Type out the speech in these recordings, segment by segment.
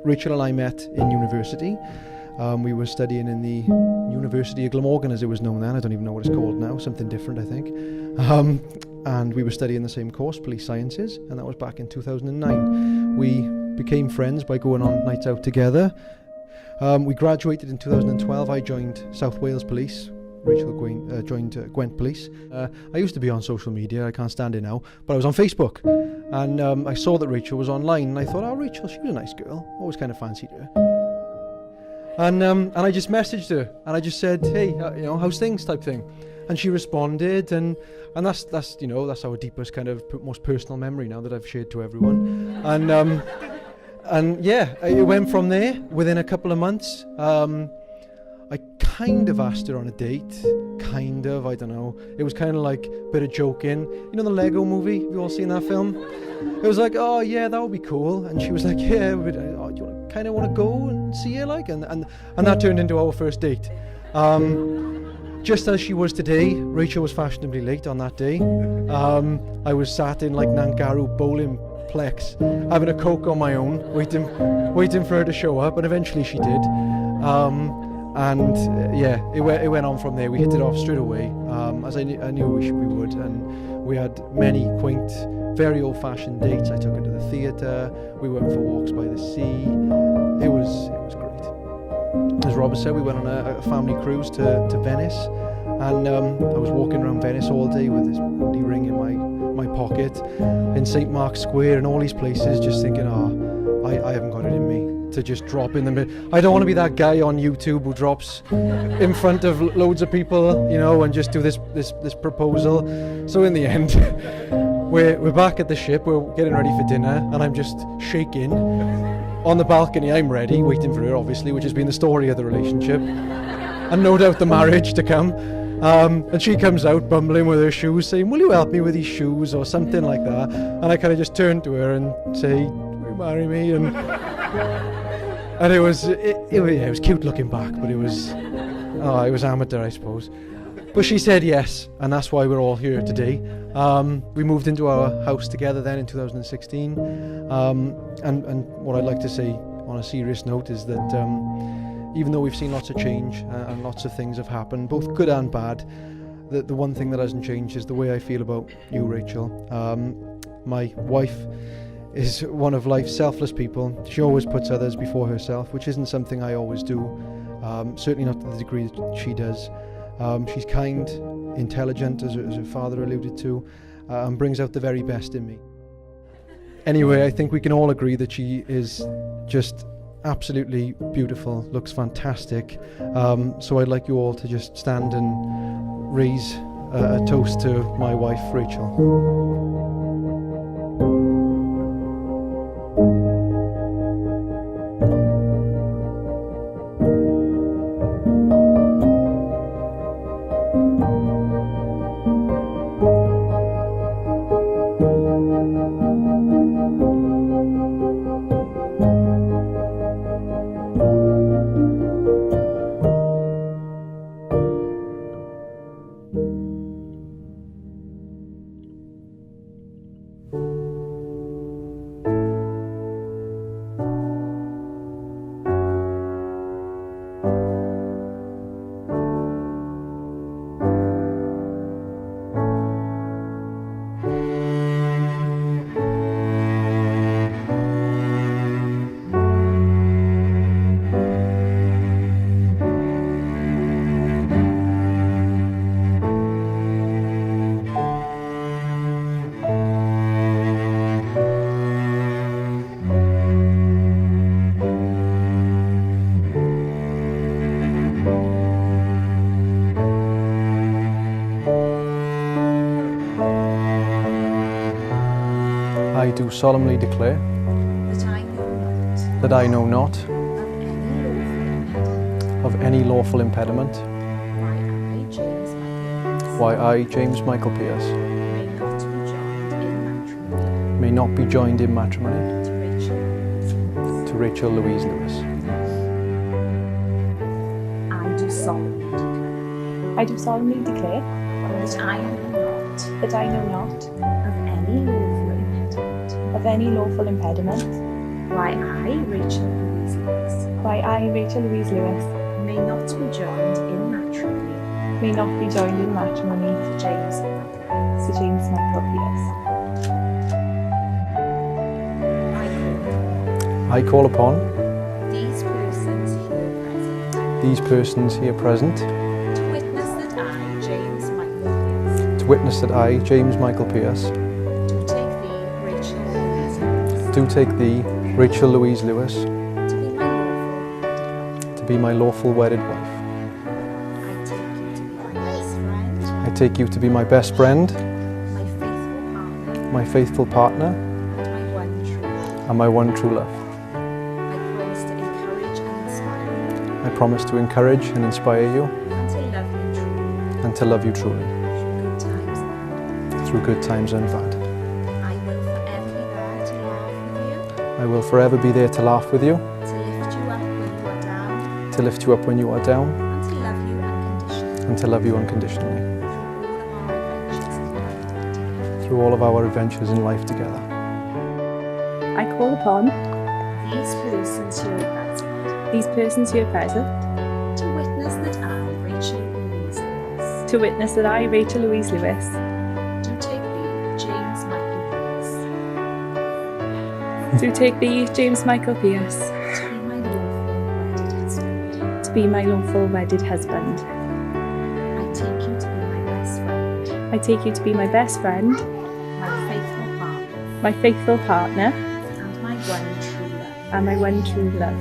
Rachel and I met in university. We were studying in the University of Glamorgan, as it was known then. I don't even know what it's called now, something different, I think. And we were studying the same course, police sciences, and that was back in 2009. We became friends by going on nights out together. We graduated in 2012. I joined South Wales Police. Rachel joined Gwent Police. I used to be on social media, I can't stand it now, but I was on Facebook. And I saw that Rachel was online, and I thought, oh, Rachel, she was a nice girl. Always kind of fancied her. And I just messaged her, and I just said, hey, how's things, type thing. And she responded, and that's our deepest kind of most personal memory now that I've shared to everyone. And yeah, it went from there. Within a couple of months, I kind of asked her on a date. I don't know. It was kind of like a bit of joking. You know the Lego movie? Have you all seen that film? It was like, oh yeah, that would be cool. And she was like, yeah, do you kind of want to go and see her, like? And that turned into our first date. Just as she was today, Rachel was fashionably late on that day. I was sat in like Nangaru bowling plex, having a Coke on my own, waiting for her to show up, and eventually she did. Yeah, it went on from there. We hit it off straight away, as I knew we would, and we had many quaint, very old-fashioned dates. I took her to the theatre. We went for walks by the sea. It was great. As Robert said, we went on a family cruise to Venice, and I was walking around Venice all day with this bloody ring in my pocket, in St. Mark's Square and all these places, just thinking, I haven't got it in me to just drop in the middle. I don't want to be that guy on YouTube who drops in front of loads of people, and just do this proposal. So in the end, we're back at the ship, we're getting ready for dinner, and I'm just shaking on the balcony. I'm ready, waiting for her, obviously, which has been the story of the relationship, and no doubt the marriage to come. And she comes out bumbling with her shoes, saying, will you help me with these shoes, or something like that. And I kind of just turn to her and say, will you marry me? And it was cute looking back, but it was amateur, I suppose. But she said yes, and that's why we're all here today. We moved into our house together then in 2016. And what I'd like to say on a serious note is that even though we've seen lots of change and lots of things have happened, both good and bad, the one thing that hasn't changed is the way I feel about you, Rachel. My wife is one of life's selfless people. She always puts others before herself, which isn't something I always do, certainly not to the degree that she does. She's kind, intelligent, as her father alluded to, and brings out the very best in me. Anyway, I think we can all agree that she is just absolutely beautiful, looks fantastic. So I'd like you all to just stand and raise a toast to my wife, Rachel. I do solemnly declare that I know not of any lawful impediment why I, James Michael Pierce, may not be joined in matrimony to Rachel Louise Lewis. I do solemnly declare that I know not of any lawful impediment Why I, Rachel Louise Lewis, Why I, Rachel Louise Lewis, may not be joined in matrimony may not be joined in matrimony to James Michael. to James Michael Pierce. I I call upon these persons here present these persons here present to witness that I, James Michael Pierce, to witness that I, James Michael Pierce, do take thee, Rachel Louise Lewis, do take thee, Rachel Louise Lewis, to be my lawful wedded wife. to be my lawful wedded wife. I take you to be my best friend, I take you to be my best friend, my faithful partner, my faithful partner, and my one true love. and my one true love. I promise to encourage and inspire you, I promise to encourage and inspire you, and to love you truly and to love you truly, through good times and bad. through good times and bad. I will forever be there to laugh with you, I will forever be there to laugh with you, to lift you up when you are down, to lift you up when you are down, and to love you unconditionally and to love you unconditionally through all of our adventures in life together. I call upon These persons here present these persons here present to witness that I, Rachel Louise Lewis, to witness that I, Rachel Louise Lewis, do take thee, James Michael Pierce, do take thee, James Michael Pierce, to be my lawful wedded husband. to be my lawful wedded husband. I take you to be my best friend, I take you to be my best friend, my faithful partner, my faithful partner, and my one true love. and my one true love.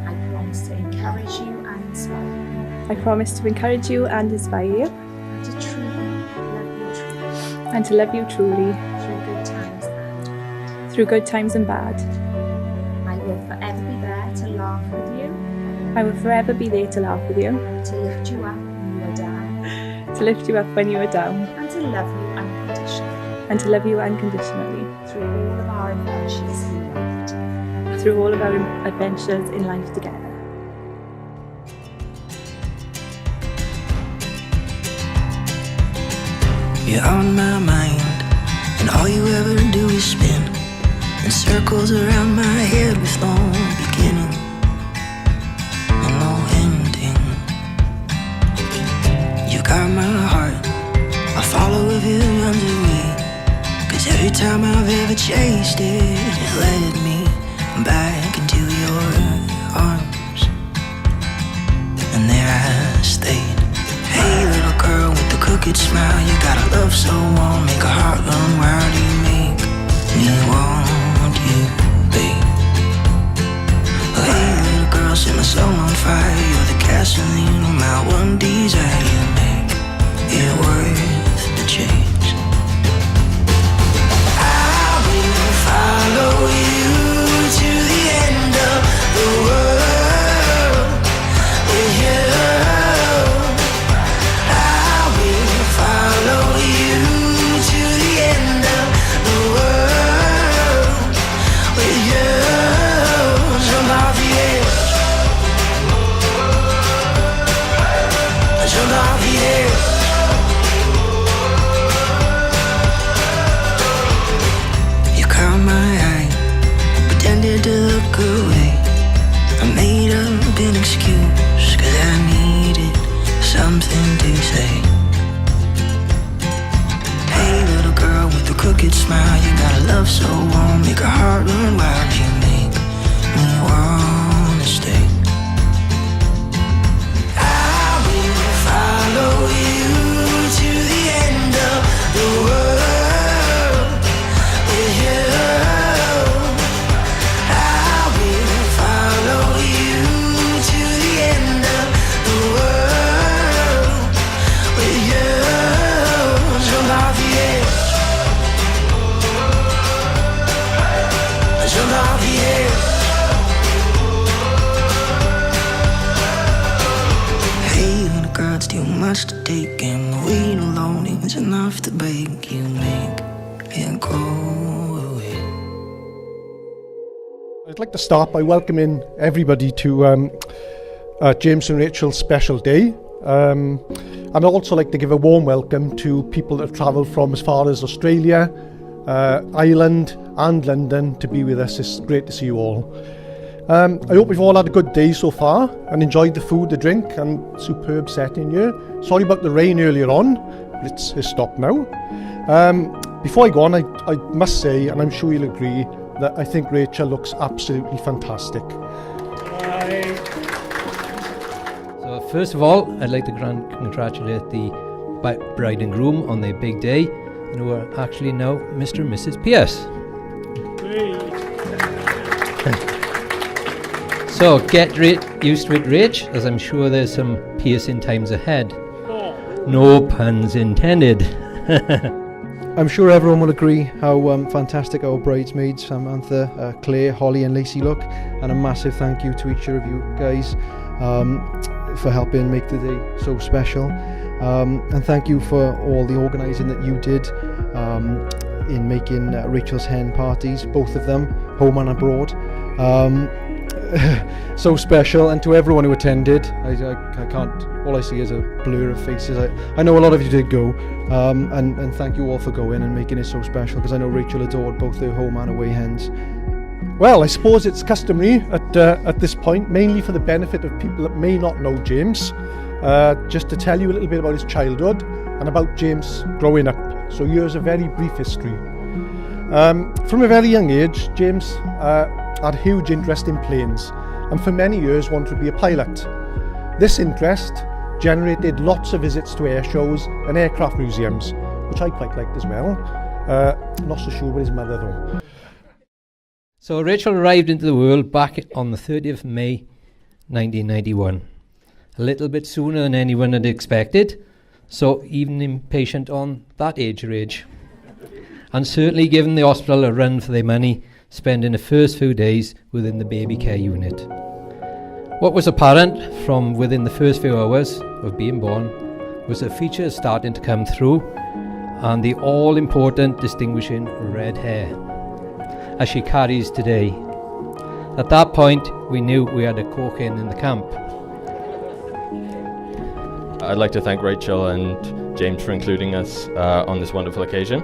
I promise to encourage you and inspire you, I promise to encourage you and inspire you, and to love you truly and to love you truly through good times and bad. through good times and bad. I will forever be there to laugh with you, I will forever be there to laugh with you, to lift you up when you are down, to lift you up when you are down, and to love you unconditionally and to love you unconditionally through all of our adventures in life together. through all of our adventures in life together. You're on my mind, and all you ever do is spin in circles around my head with no beginning and no ending. You got my heart, I follow if it runs away, 'cause every time I've ever chased it, it led me back into your arms, and there I stayed. Hey little girl with the crooked smile, you got a love so warm, make a heart run wild. You make me want you, babe. Oh, hey little girl, set my soul on fire. You're the gasoline of my one desire. You make it worth the change. I will follow you to the end of the world with you. Follow you to the end of the world with you. Jump off the edge, jump off the edge. You caught my eye, pretended to look away. I made up an excuse, 'cause I needed something to say. Girl with the crooked smile, you got a love so warm, make a heart run wild. You make me wanna stay. I will follow you to the end of the world with you. I will follow you to the end of the world with you. Jump off the edge, jump off the edge. Hey little girl, it's too much to take, and wait alone is enough to break. You make it go away. I'd like to start by welcoming everybody to James and Rachel's special day. And I'd also like to give a warm welcome to people that have travelled from as far as Australia, Ireland and London to be with us. It's great to see you all. I hope we've all had a good day so far and enjoyed the food, the drink and superb setting here. Sorry about the rain earlier on, but it's stopped now. Before I go on, I must say, and I'm sure you'll agree, that I think Rachel looks absolutely fantastic. So first of all, I'd like to congratulate the bride and groom on their big day, and who are actually now Mr. and Mrs. Pierce. So get used to it, Rach, as I'm sure there's some piercing times ahead. No puns intended. I'm sure everyone will agree how fantastic our bridesmaids, Samantha, Claire, Holly and Lacey look, and a massive thank you to each of you guys for helping make the day so special. And thank you for all the organising that you did in making Rachel's hen parties, both of them, home and abroad. So special, and to everyone who attended, I can't, all I see is a blur of faces. I know a lot of you did go, and thank you all for going and making it so special, because I know Rachel adored both their home and away hens. Well, I suppose it's customary at this point, mainly for the benefit of people that may not know James, just to tell you a little bit about his childhood and about James growing up. So here's a very brief history. From a very young age, James had huge interest in planes, and for many years wanted to be a pilot. This interest generated lots of visits to air shows and aircraft museums, which I quite liked as well. Not so sure with his mother though. So Rachel arrived into the world back on the 30th of May 1991. A little bit sooner than anyone had expected, so even impatient on that age range. And certainly given the hospital a run for their money, spending the first few days within the baby care unit. What was apparent from within the first few hours of being born was the features starting to come through, and the all-important distinguishing red hair, as she carries today. At that point, we knew we had a cocaine in the camp. I'd like to thank Rachel and James for including us on this wonderful occasion.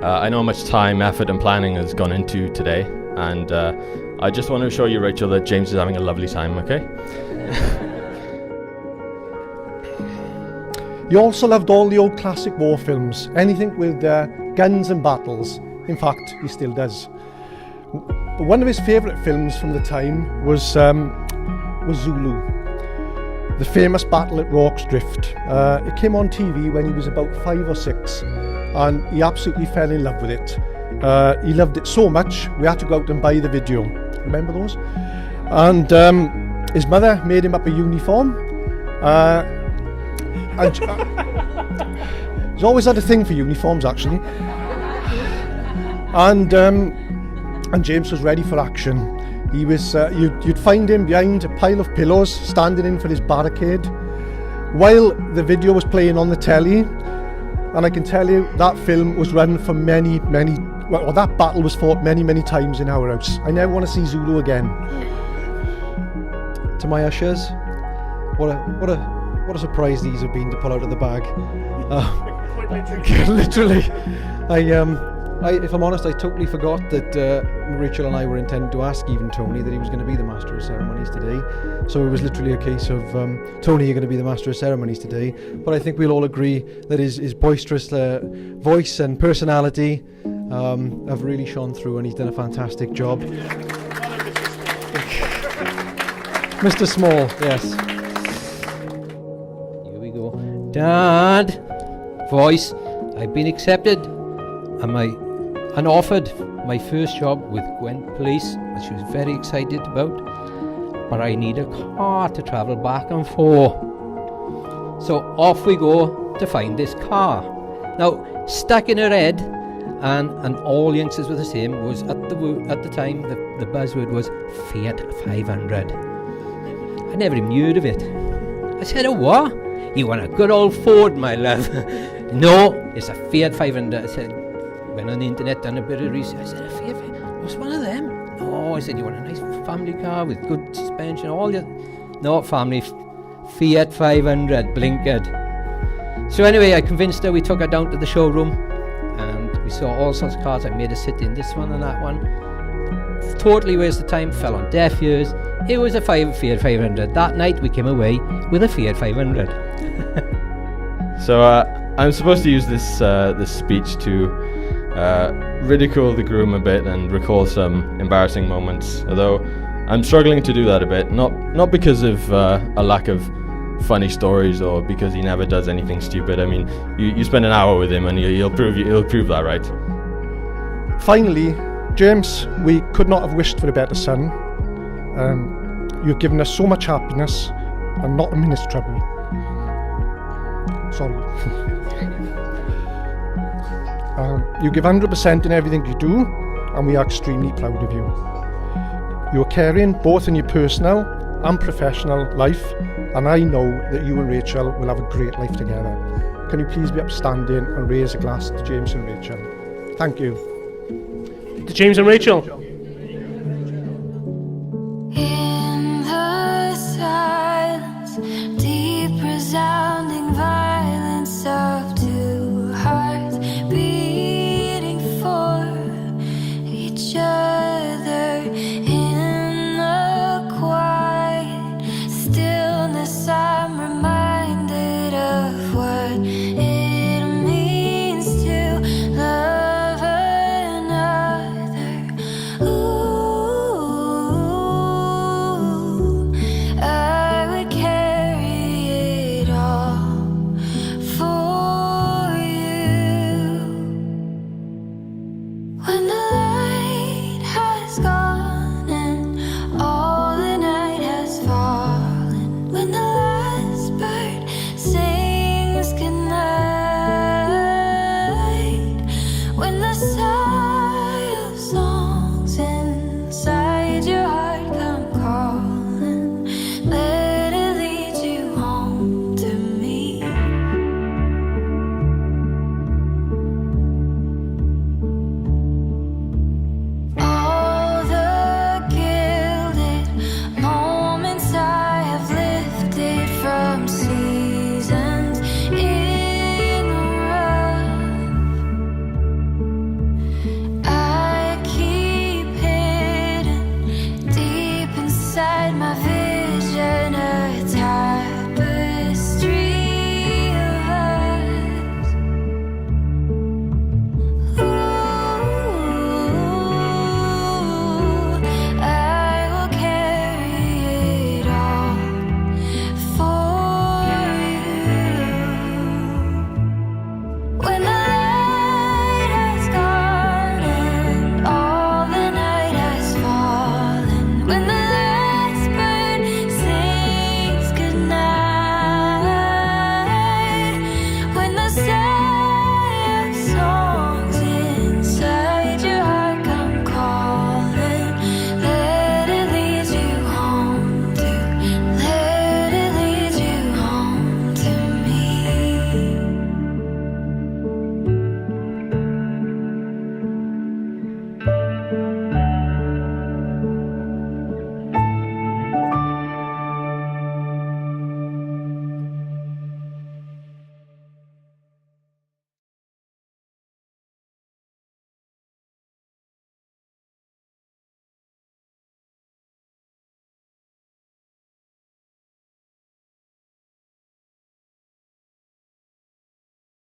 I know how much time, effort and planning has gone into today, and I just want to assure you, Rachel, that James is having a lovely time, okay? He also loved all the old classic war films, anything with guns and battles. In fact, he still does. But one of his favourite films from the time was Zulu, the famous battle at Rorke's Drift. It came on TV when he was about 5 or 6, and he absolutely fell in love with it. He loved it so much, we had to go out and buy the video. Remember those? And his mother made him up a uniform. And he's always had a thing for uniforms, actually. And James was ready for action. He was. You'd find him behind a pile of pillows, standing in for his barricade, while the video was playing on the telly. And I can tell you that film was run for many, well, that battle was fought many times in our house. I never want to see Zulu again. To my ushers, what a surprise these have been to pull out of the bag. Literally, if I'm honest, I totally forgot that Rachel and I were intending to ask even Tony that he was going to be the Master of Ceremonies today. So it was literally a case of, Tony, you're going to be the Master of Ceremonies today. But I think we'll all agree that his boisterous voice and personality have really shone through, and he's done a fantastic job. Mr. Small, yes. Here we go. Dad, voice, I've been accepted and offered my first job with Gwent Police, which she was very excited about, but I need a car to travel back and forth. So off we go to find this car. Now, stuck in her head, and all youngsters were the same, was at the time the buzzword was Fiat 500. I never even heard of it. I said, oh what? You want a good old Ford, my love? No, it's a Fiat 500. I said, went on the internet, done a bit of research. I said, a Fiat 500? What's one of them? No, I said, you want a nice family car with good suspension, all your... No, family, Fiat 500, blinkered. So anyway, I convinced her, we took her down to the showroom, and We saw all sorts of cars. I made her sit in this one and that one. Totally waste of time, fell on deaf ears. It was a Fiat 500. That night we came away with a Fiat 500. So I'm supposed to use this speech to ridicule the groom a bit and recall some embarrassing moments, although I'm struggling to do that a bit, not because of a lack of funny stories or because he never does anything stupid. I mean, you spend an hour with him and he'll prove that, right? Finally, James, we could not have wished for a better son. You've given us so much happiness and not a minute's trouble. Sorry. You give 100% in everything you do, and we are extremely proud of you. You are caring both in your personal and professional life, and I know that you and Rachel will have a great life together. Can you please be upstanding and raise a glass to James and Rachel? Thank you. To James and Rachel.